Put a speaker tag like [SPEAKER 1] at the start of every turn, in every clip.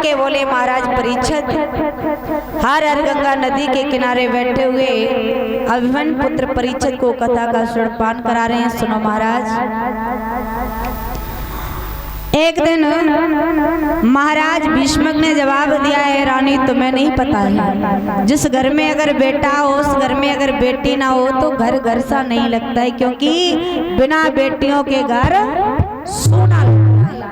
[SPEAKER 1] के बोले महाराज परीक्षित, हर हर गंगा नदी के किनारे बैठे हुए अभिमन्यु पुत्र परीक्षित को कथा का सुरपान करा रहे हैं। सुनो महाराज। एक दिन महाराज भीष्मक ने जवाब दिया है, रानी तुम्हें नहीं पता है, जिस घर में अगर बेटा हो उस घर में अगर बेटी ना हो तो घर घर सा नहीं लगता है, क्योंकि बिना बेटियों के घर सोना लगता है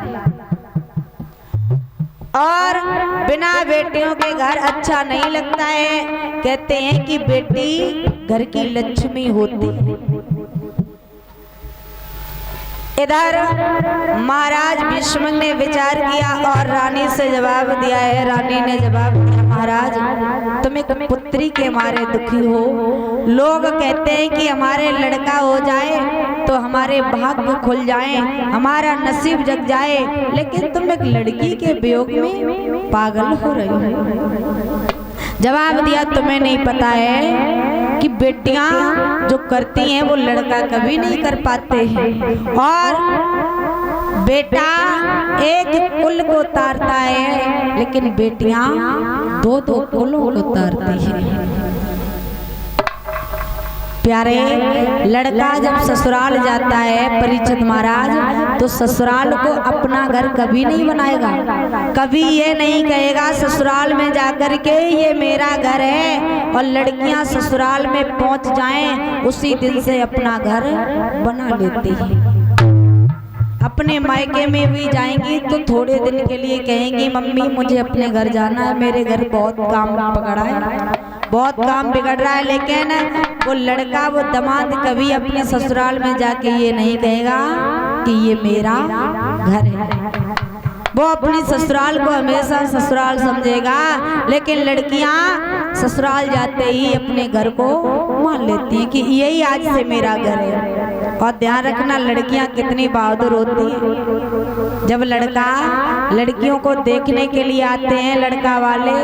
[SPEAKER 1] और बिना बेटियों के घर अच्छा नहीं लगता है। कहते हैं कि बेटी घर की लक्ष्मी होती है। इधर महाराज भीष्मक ने विचार किया और रानी से जवाब दिया है। रानी ने जवाब दिया, महाराज तुम एक पुत्री के मारे दुखी हो। लोग कहते हैं कि हमारे लड़का हो जाए तो हमारे भाग्य खुल जाए, हमारा नसीब जग जाए, लेकिन तुम एक लड़की के वियोग में पागल हो रही हो। जवाब दिया, तुम्हें नहीं पता है कि बेटियां जो करती हैं वो लड़का कभी नहीं कर पाते हैं, और बेटा एक कुल को तारता है लेकिन बेटियां दो दो कुलों को तारती हैं। प्यारे, लड़का जब ससुराल जाता है परीक्षित महाराज, तो ससुराल को अपना घर कभी नहीं बनाएगा, कभी ये नहीं कहेगा ससुराल में जाकर के ये मेरा घर है, और लड़कियां ससुराल में पहुंच जाएं उसी दिन से अपना घर बना लेती हैं। अपने मायके में भी जाएंगी तो थोड़े दिन के लिए कहेंगी मम्मी मुझे अपने घर जाना है, मेरे घर बहुत काम पकड़ा है, बहुत काम बिगड़ रहा है। लेकिन वो लड़का, वो दामाद कभी अपने ससुराल में जाके ये नहीं कहेगा कि ये मेरा घर है। वो अपनी ससुराल को हमेशा ससुराल समझेगा, लेकिन लड़कियां ससुराल जाते ही अपने घर को मान लेती हैं कि यही आज से मेरा घर है। और ध्यान रखना, लड़कियां कितनी बहादुर होती हैं। जब लड़का लड़कियों को देखने के लिए आते हैं लड़का वाले,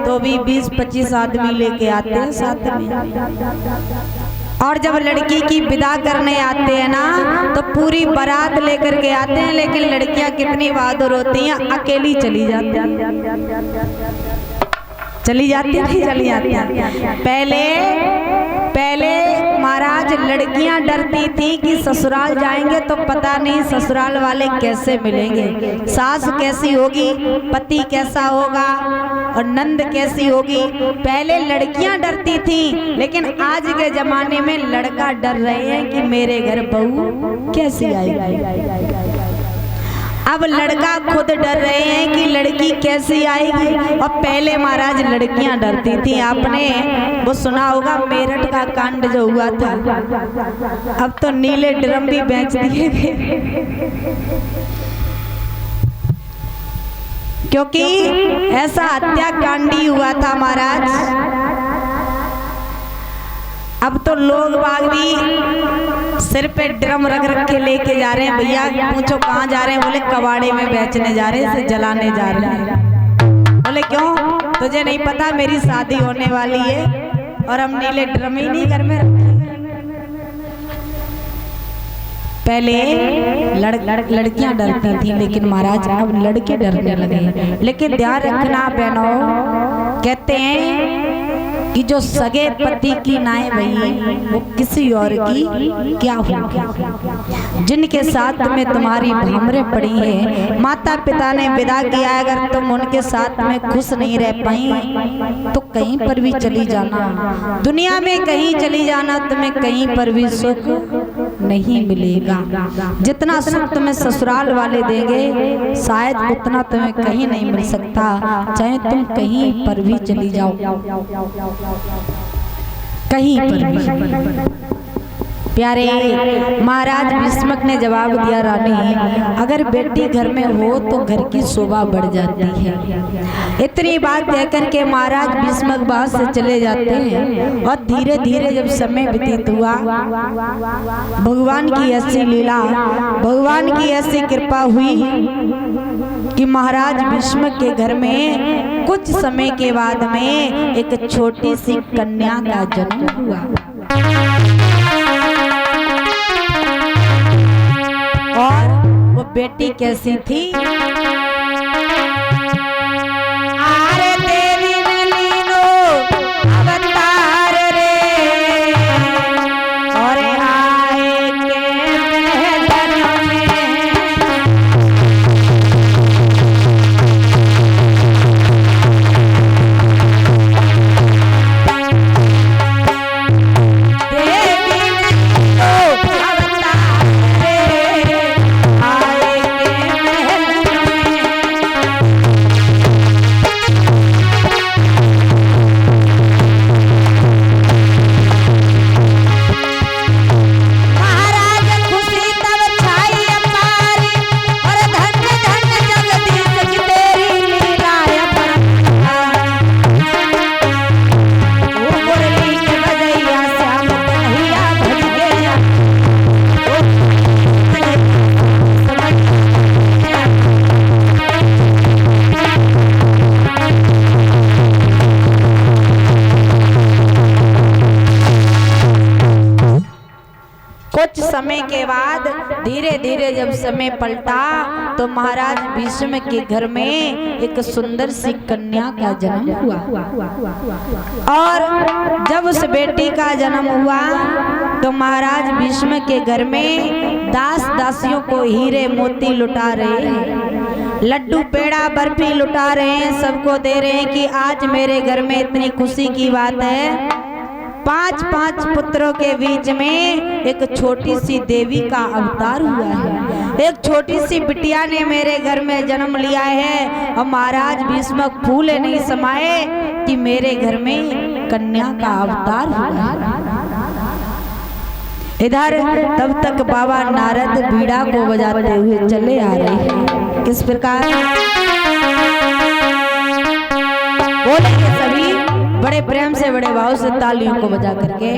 [SPEAKER 1] तो भी 20-25 आदमी लेके आते हैं साथ में, और जब लड़की की विदा करने आते हैं ना तो पूरी बारात लेकर के आते हैं। लेकिन लड़कियां कितनी बहादुर होती हैं, अकेली चली जाती हैं, चली जाती हैं। पहले महाराज लड़कियां डरती थी कि ससुराल जाएंगे तो पता नहीं ससुराल वाले कैसे मिलेंगे, सास कैसी होगी, पति कैसा होगा और नंद कैसी होगी। पहले लड़कियां डरती थी, लेकिन आज के जमाने में लड़का डर रहे हैं कि मेरे घर बहू कैसी आएगी। अब लड़का खुद डर रहे हैं कि लड़की कैसी आएगी। और पहले महाराज लड़कियां डरती थी। आपने वो सुना होगा मेरठ का कांड जो हुआ था, अब तो नीले ड्रम भी बेच दिए गए, क्योंकि ऐसा हत्याकांडी हुआ था महाराज। अब तो लोग बाग भी सिर पे ड्रम रख रख के लेके जा रहे हैं। भैया पूछो कहाँ जा रहे हैं? बोले कबाड़े में बेचने जा रहे हैं, इसे जलाने जा रहे हैं। बोले क्यों? तुझे नहीं पता मेरी शादी होने वाली है और हम नीले ड्रम ही नहीं घर में रखते। पहले लड़कियां डरती थी, लेकिन महाराज अब लड़के डरने लगे। लेकिन ध्यान रखना बहनों, कहते हैं कि जो सगे पति की नाए भई वो किसी और की क्या होगी। जिनके साथ में तुम्हारी भमरे पड़ी है, माता पिता ने विदा किया, अगर तुम उनके साथ में खुश नहीं रह पाई तो कहीं पर भी चली जाना, दुनिया में कहीं चली जाना, तुम्हें कहीं पर भी सुख नहीं मिलेगा। जितना सुख तुम्हें ससुराल वाले देंगे शायद उतना तुम्हें कहीं नहीं मिल सकता, चाहे तुम कहीं पर भी चली जाओ, कहीं पर भी। प्यारे, महाराज भीष्मक ने जवाब दिया, रानी अगर बेटी घर में हो तो घर की शोभा बढ़ जाती है। इतनी बात कहकर के महाराज भीष्मक वहां से चले जाते हैं। और धीरे धीरे जब समय व्यतीत हुआ, भगवान की ऐसी लीला, भगवान की ऐसी कृपा हुई कि महाराज भीष्मक के घर में कुछ समय के बाद में एक छोटी सी कन्या का जन्म हुआ। और वो बेटी कैसी थी? समय के बाद धीरे धीरे जब समय पलटा तो महाराज भीष्म के घर में एक सुंदर सी कन्या का जन्म हुआ। और जब उस बेटी का जन्म हुआ तो महाराज भीष्म के घर में दास दासियों को हीरे मोती लुटा रहे हैं, लड्डू पेड़ा बर्फी लुटा रहे हैं, सबको दे रहे हैं कि आज मेरे घर में इतनी खुशी की बात है। 5 पुत्रों के बीच में एक छोटी सी देवी का अवतार हुआ है, एक छोटी सी बिटिया ने मेरे घर में जन्म लिया है। और महाराज भीष्म फूले नहीं समाये कि मेरे घर में कन्या का अवतार हुआ है। इधर तब तक बाबा नारद बीड़ा को बजाते हुए चले आ रहे हैं। किस प्रकार बोलेंगे सभी बड़े प्रेम से बड़े भाव से तालियों को बजा करके।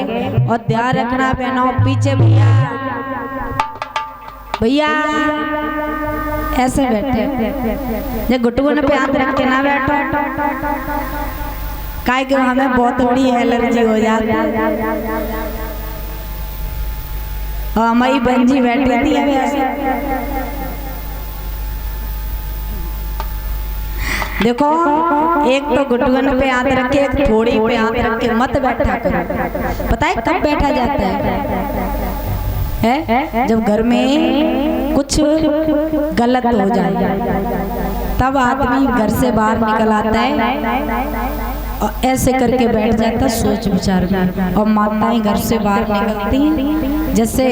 [SPEAKER 1] और ध्यान रखना बहनों, पीछे भैया भैया ऐसे बैठे, ये घुटनों पे हाथ रख के ना बैठो, काहे कि हमें बहुत बड़ी एलर्जी हो जाती है। और हमारी बंजी बैठी थी देखो, एक तो घुटन पे हाथ रख के, एक थोड़ी पे हाथ रख के मत बैठा करो। पता है कब बैठा जाता है? जब घर में कुछ गलत हो जाए तब आदमी घर से बाहर निकल आता है और ऐसे करके बैठ जाता सोच विचार में। और माताएं घर से बाहर निकलती, जैसे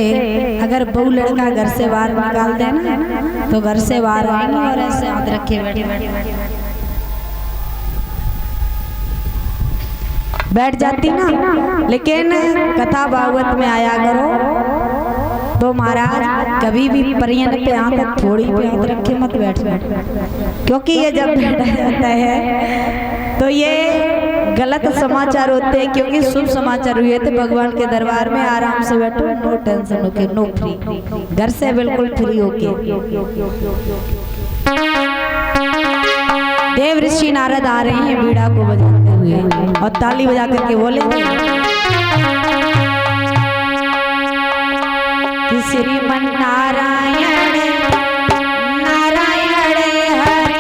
[SPEAKER 1] अगर बहू लड़का घर से बाहर निकाल दे ना तो घर से बाहर आएंगे और ऐसे हाथ रखे बैठ जाती ना। लेकिन कथा भागवत में आया करो तो महाराज कभी भी परियन पे हाथ, थोड़ी पे हाथ रखे मत बैठ, क्योंकि ये जब बैठा जाता है तो ये गलत समाचार होते हैं। क्योंकि शुभ समाचार हुए थे भगवान के दरबार में, आराम से बैठो, नो टेंशन होके, नो फ्री, घर से बिल्कुल फ्री होके। देव ऋषि नारद आ रहे हैं बीड़ा को बजाते हुए और ताली बजा करके बोले कि श्रीमन नारायण नारायण हरि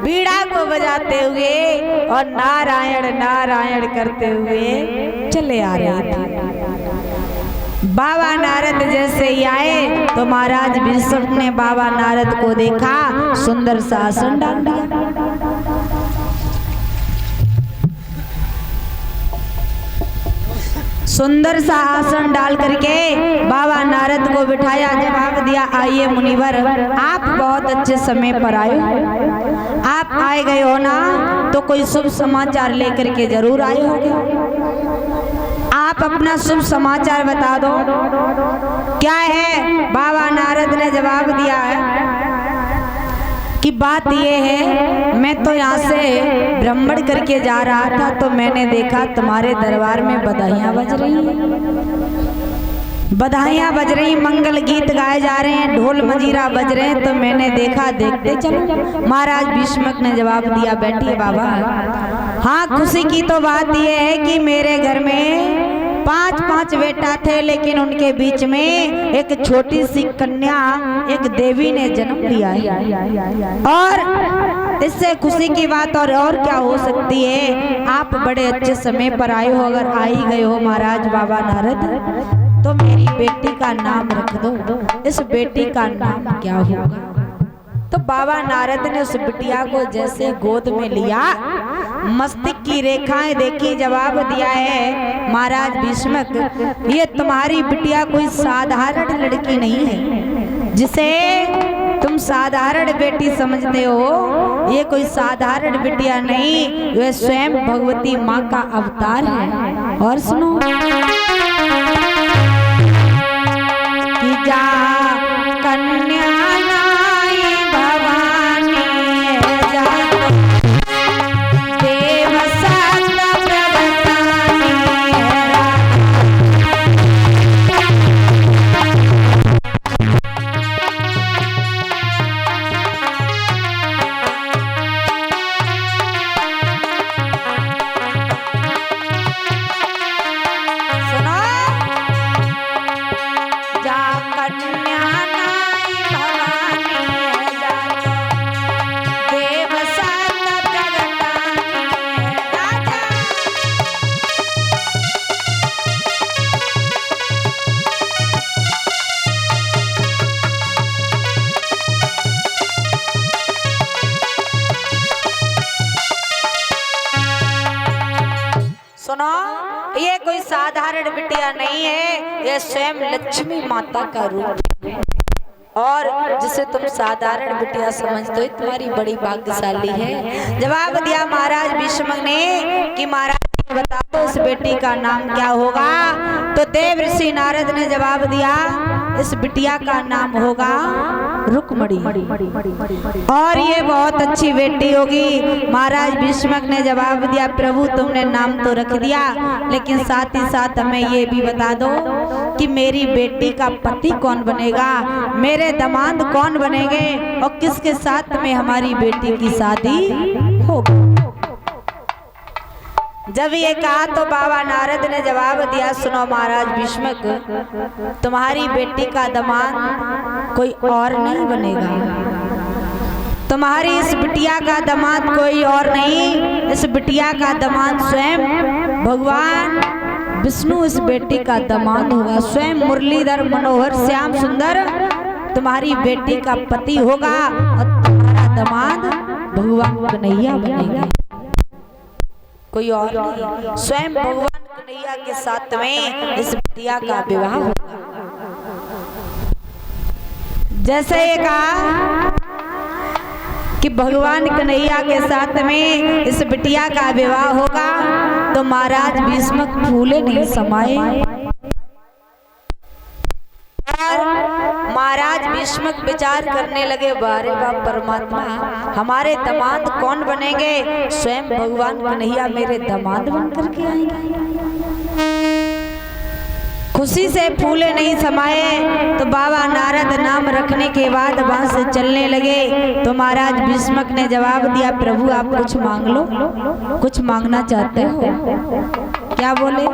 [SPEAKER 1] बीड़ा को बजाते हुए और नारायण नारायण करते हुए चले आ रहे थे। बाबा नारद जैसे ही आए तो महाराज भीष्म ने बाबा नारद को देखा, सुंदर सा आसन डाल दिया। सुंदर सा आसन डाल करके बाबा नारद को बिठाया, जवाब दिया, आइए मुनिवर, आप बहुत अच्छे समय पर आए हो। आप आए गए हो ना तो कोई शुभ समाचार लेकर के जरूर आए होगे। आप अपना शुभ समाचार बता दो, क्या है? बाबा नारद ने जवाब दिया है कि बात ये है, मैं तो यहाँ से भ्रमण करके जा रहा था तो मैंने देखा तुम्हारे दरबार में बधाइयाँ बज रही हैं, बधाइयाँ बज रही, मंगल गीत गाए जा रहे हैं, ढोल मजीरा बज रहे हैं, तो मैंने देखा देखते चलो। महाराज भीष्म ने जवाब दिया, बैठिए बाबा। हाँ, खुशी की तो बात यह है कि मेरे घर में 5 बेटा थे, लेकिन उनके बीच में एक छोटी सी कन्या, एक देवी ने जन्म लिया है। और इससे खुशी की बात और क्या हो सकती है? आप बड़े अच्छे समय पर आए हो। अगर आ ही गए हो महाराज बाबा नारद, तो मेरी बेटी का नाम रख दो। इस बेटी का नाम क्या होगा? तो तो बाबा नारद ने उस बिटिया को जैसे गोद में लिया, मस्तिष्क की रेखाएं देखी, जवाब दिया है महाराज भीष्मक, ये तुम्हारी बिटिया कोई साधारण लड़की नहीं है जिसे तुम साधारण बेटी समझते हो। ये कोई साधारण बिटिया नहीं, यह स्वयं भगवती माँ का अवतार है। और सुनो कि जा कन्या नाई भवानी जा देव सत प्रगटानी सुनो, ये कोई साधारण बिटिया नहीं है, ये स्वयं लक्ष्मी माता का रूप है। और जिसे तुम साधारण बिटिया समझते हो, तुम्हारी बड़ी भाग्यशाली है। जवाब दिया महाराज भीष्म ने कि महाराज बताओ इस बेटी का नाम क्या होगा। तो देव ऋषि नारद ने जवाब दिया इस बिटिया का नाम होगा रुक्मणी, और ये बहुत अच्छी बेटी होगी। महाराज भीष्मक ने जवाब दिया प्रभु तुमने नाम तो रख दिया, लेकिन साथ ही साथ हमें ये भी बता दो कि मेरी बेटी का पति कौन बनेगा, मेरे दामाद कौन बनेंगे, और किसके साथ में हमारी बेटी की शादी होगी। जब ये कहा तो बाबा नारद ने जवाब दिया सुनो महाराज भीष्मक, तुम्हारी बेटी का दामाद कोई और नहीं बनेगा, तुम्हारी इस बिटिया का दामाद कोई और नहीं, इस बिटिया का दामाद स्वयं भगवान विष्णु इस बेटी का दामाद होगा। स्वयं मुरलीधर मनोहर श्याम सुंदर तुम्हारी बेटी का पति होगा, और तुम्हारा दामाद भगवान कन्हैया बनेगा, कोई और नहीं। स्वयं भगवान कन्हैया के साथ में इस बिटिया का विवाह होगा। जैसे ये कहा कि भगवान कन्हैया के साथ में इस बिटिया का विवाह होगा, तो महाराज भीष्मक फूले नहीं समाये, और महाराज भीष्मक विचार करने लगे बारे बाप परमात्मा हमारे दामाद कौन बनेंगे, स्वयं भगवान कन्हैया मेरे दामाद बन करके आएंगे। खुशी से फूले नहीं समाये, तो बाबा नारद नाम रखने के बाद वहां से चलने लगे। तो महाराज भीष्मक ने जवाब दिया प्रभु आप कुछ मांग लो, कुछ मांगना चाहते हो क्या? बोले